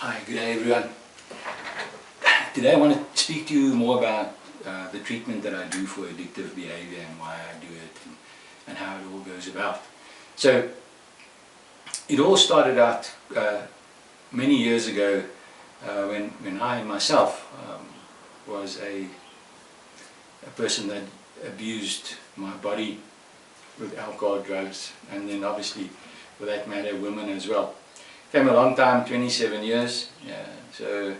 Hi, good day everyone. Today I want to speak to you more about the treatment that I do for addictive behavior and why I do it and how it all goes about. So it all started out many years ago when I myself was a person that abused my body with alcohol, drugs, and then obviously for that matter women as well. Came a long time, 27 years, that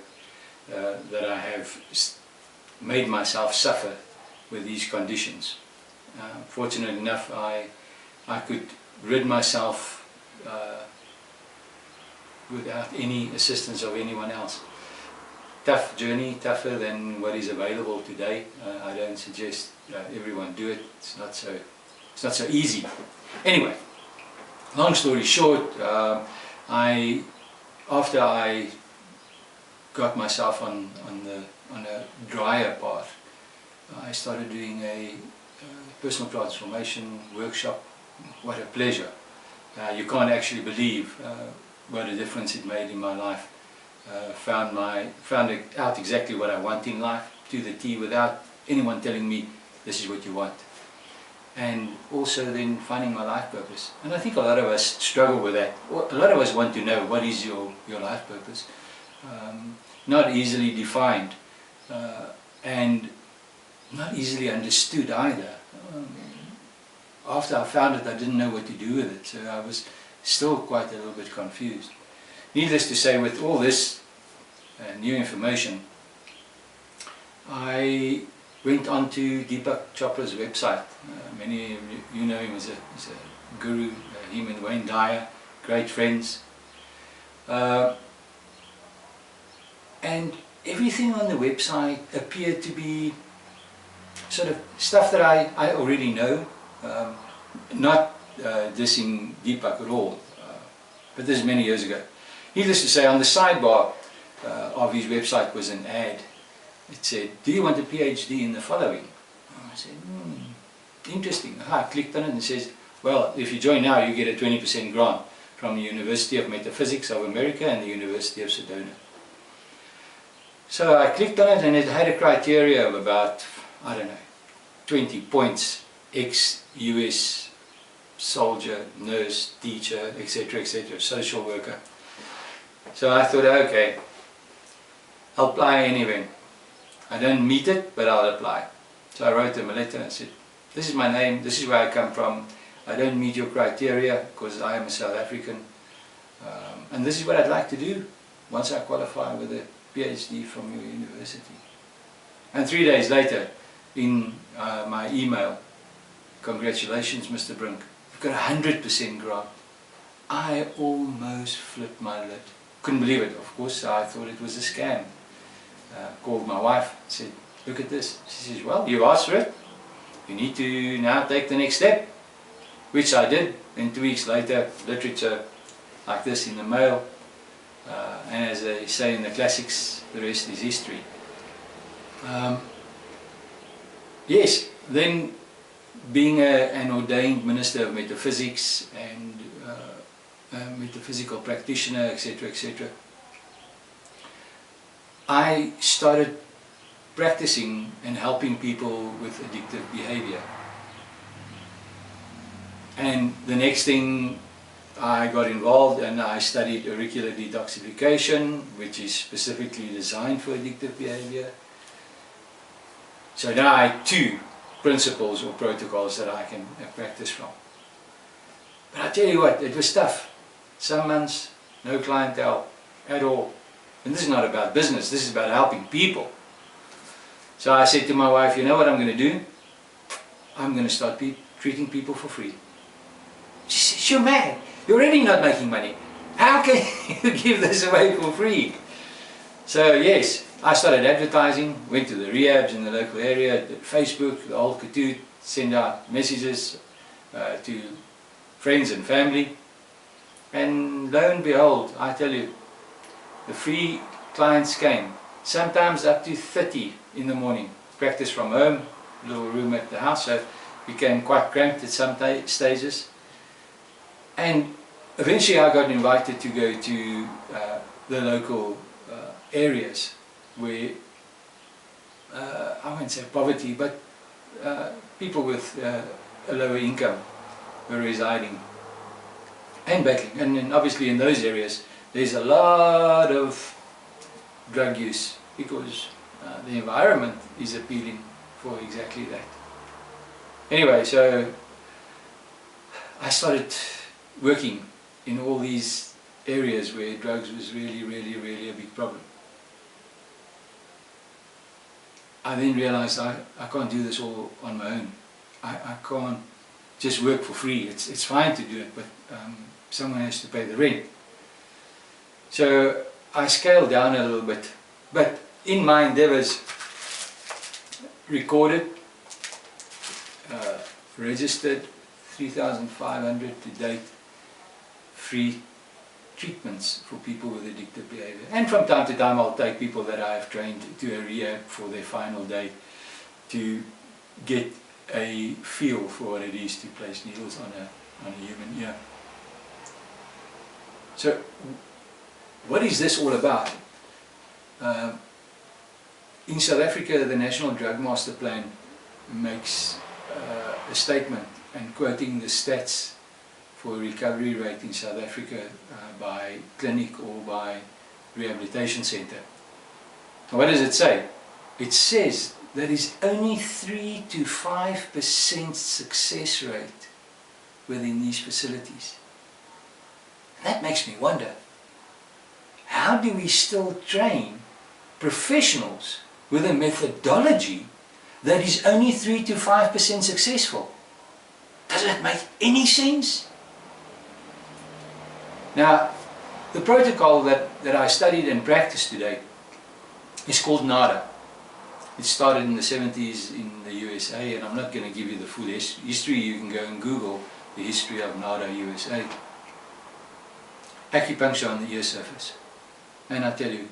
I have made myself suffer with these conditions. Fortunate enough, I could rid myself without any assistance of anyone else. Tough journey, tougher than what is available today. I don't suggest everyone do it. It's not so easy. Anyway, long story short, after I got myself on a drier path, I started doing a personal transformation workshop. What a pleasure! You can't actually believe what a difference it made in my life. Found out exactly what I want in life to the T without anyone telling me this is what you want. And also then finding my life purpose. And I think a lot of us struggle with that. A lot of us want to know what is your life purpose. Not easily defined and not easily understood either. After I found it, I didn't know what to do with it, so I was still quite a little bit confused. Needless to say, with all this new information, I went on to Deepak Chopra's website. Many of you know him as a guru, him and Wayne Dyer, great friends. And everything on the website appeared to be sort of stuff that I already know, not dissing Deepak at all, but this is many years ago. Needless to say, on the sidebar of his website was an ad. It said, "Do you want a PhD in the following?" I said, interesting. I clicked on it and it says, well, if you join now you get a 20% grant from the University of Metaphysics of America and the University of Sedona. So I clicked on it and it had a criteria of about, I don't know, 20 points, ex-US soldier, nurse, teacher, etc., etc., social worker. So I thought, okay, I'll apply anyway. I don't meet it, but I'll apply. So I wrote them a letter and said, this is my name, this is where I come from, I don't meet your criteria because I am a South African, and this is what I'd like to do once I qualify with a PhD from your university. And 3 days later, in my email, congratulations Mr. Brink, you've got a 100% grant. I almost flipped my lid. Couldn't believe it, of course. I thought it was a scam. Called my wife, said, look at this. She says, well, you asked for it. You need to now take the next step. Which I did. And 2 weeks later, literature like this in the mail. And as they say in the classics, the rest is history. Yes, then being an ordained minister of metaphysics and a metaphysical practitioner, etc., etc., I started practicing and helping people with addictive behavior. And the next thing, I got involved and I studied auricular detoxification, which is specifically designed for addictive behavior. So now I have 2 principles or protocols that I can practice from. But I tell you what, it was tough. Some months, no clientele at all. And this is not about business, this is about helping people. So I said to my wife, you know what I'm going to do? I'm going to start treating people for free. She says, you're mad. You're already not making money. How can you give this away for free? So yes, I started advertising, went to the rehabs in the local area, did Facebook, the old katoot, send out messages to friends and family. And lo and behold, I tell you, the free clients came, sometimes up to 30 in the morning. Practice from home, little room at the house, so became quite cramped at some stages. And eventually I got invited to go to the local areas where, I won't say poverty, but people with a lower income were residing and battling. And then obviously in those areas there's a lot of drug use because the environment is appealing for exactly that. Anyway, so I started working in all these areas where drugs was really a big problem. I then realized I can't do this all on my own. I can't just work for free. It's fine to do it, but someone has to pay the rent. So I scaled down a little bit, but in my endeavors, recorded, registered 3,500 to date free treatments for people with addictive behavior. And from time to time I'll take people that I have trained to a rehab for their final day to get a feel for what it is to place needles on a human ear. So what is this all about? In South Africa, the National Drug Master Plan makes a statement, and quoting the stats for recovery rate in South Africa by clinic or by rehabilitation centre. What does it say? It says there is only 3 to 5% success rate within these facilities. That makes me wonder, how do we still train professionals with a methodology that is only 3 to 5% successful? Does that make any sense? Now, the protocol that I studied and practiced today is called NADA. It started in the 70s in the USA, and I'm not going to give you the full history. You can go and Google the history of NADA USA. Acupuncture on the ear surface. And I tell you,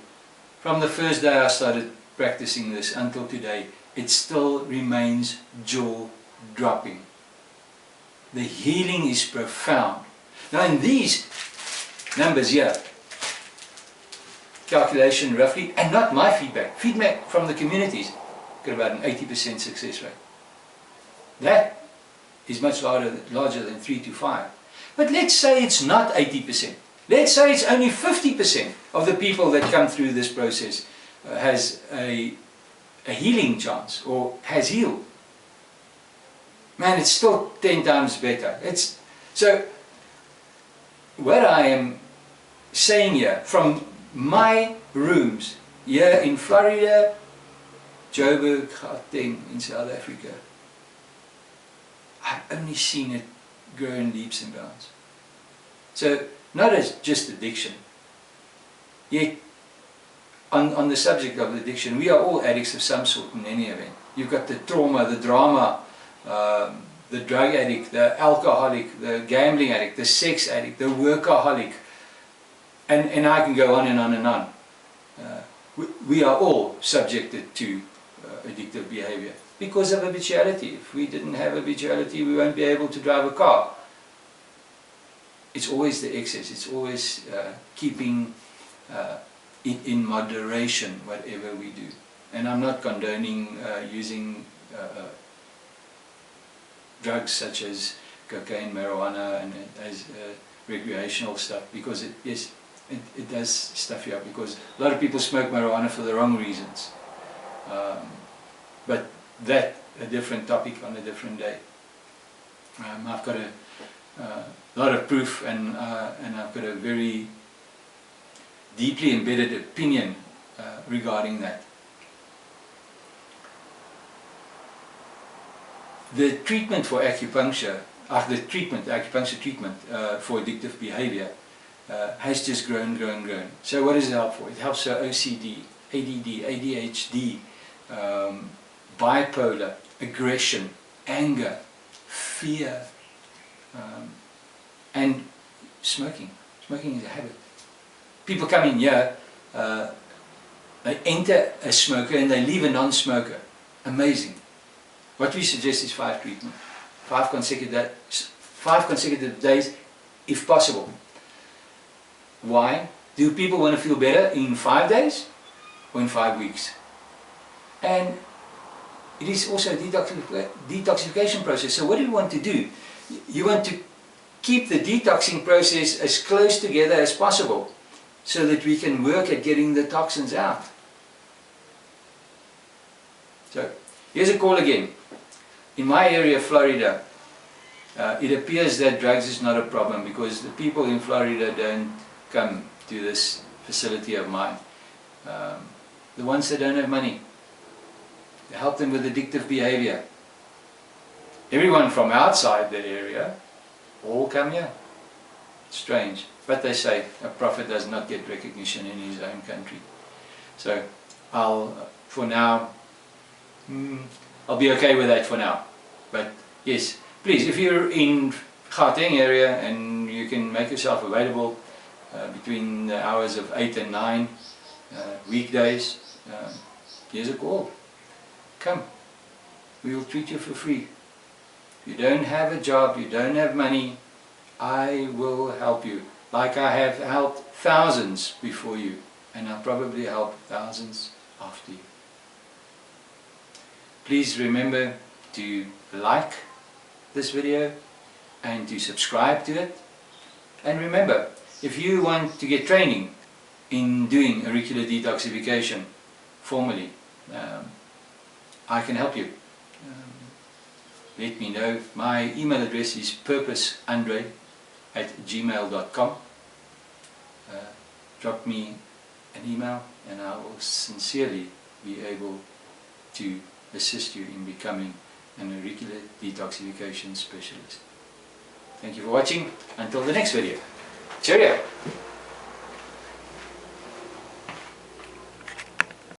from the first day I started practicing this until today, it still remains jaw-dropping. The healing is profound. Now in these numbers here, calculation roughly, and not my feedback from the communities, got about an 80% success rate. That is much larger than 3 to 5. But let's say it's not 80%. Let's say it's only 50% of the people that come through this process has a healing chance or has healed. Man, it's still 10 times better. So what I am saying here, from my rooms here in Florida, Joburg, Gauteng in South Africa, I've only seen it grow in leaps and bounds. So not as just addiction. Yet on the subject of addiction, we are all addicts of some sort in any event. You've got the trauma, the drama, the drug addict, the alcoholic, the gambling addict, the sex addict, the workaholic, and I can go on and on and on. We are all subjected to addictive behavior because of habituality. If we didn't have habituality, we won't be able to drive a car. It's always the excess, it's always keeping in moderation whatever we do. And I'm not condoning using drugs such as cocaine, marijuana, and as recreational stuff, because it does stuff you up, because a lot of people smoke marijuana for the wrong reasons. But that, a different topic on a different day. I've got a lot of proof, and I've got a very deeply embedded opinion regarding that. The treatment for acupuncture, the acupuncture treatment for addictive behavior has just grown. So what does it help for? It helps for OCD, ADD, ADHD, bipolar, aggression, anger, fear, and smoking. Smoking is a habit. People come in here, they enter a smoker and they leave a non-smoker. Amazing. What we suggest is 5 treatments, 5 consecutive days if possible. Why? Do people want to feel better in 5 days or in 5 weeks? And it is also a detoxification process. So what do you want to do? You want to keep the detoxing process as close together as possible so that we can work at getting the toxins out. So here's a call again. In my area, Florida, it appears that drugs is not a problem because the people in Florida don't come to this facility of mine. The ones that don't have money, I help them with addictive behaviour. Everyone from outside the area all come here. Strange, but they say a prophet does not get recognition in his own country. So for now, I'll be okay with that for now. But yes, please, if you're in Gauteng area and you can make yourself available between the hours of 8 and 9 weekdays, here's a call. Come, we will treat you for free. If you don't have a job, you don't have money, I will help you. Like I have helped thousands before you, and I'll probably help thousands after you. Please remember to like this video and to subscribe to it. And remember, if you want to get training in doing auricular detoxification formally, I can help you. Let me know. My email address is purposeandre@gmail.com. Drop me an email and I will sincerely be able to assist you in becoming an auricular detoxification specialist. Thank you for watching. Until the next video. Cheerio!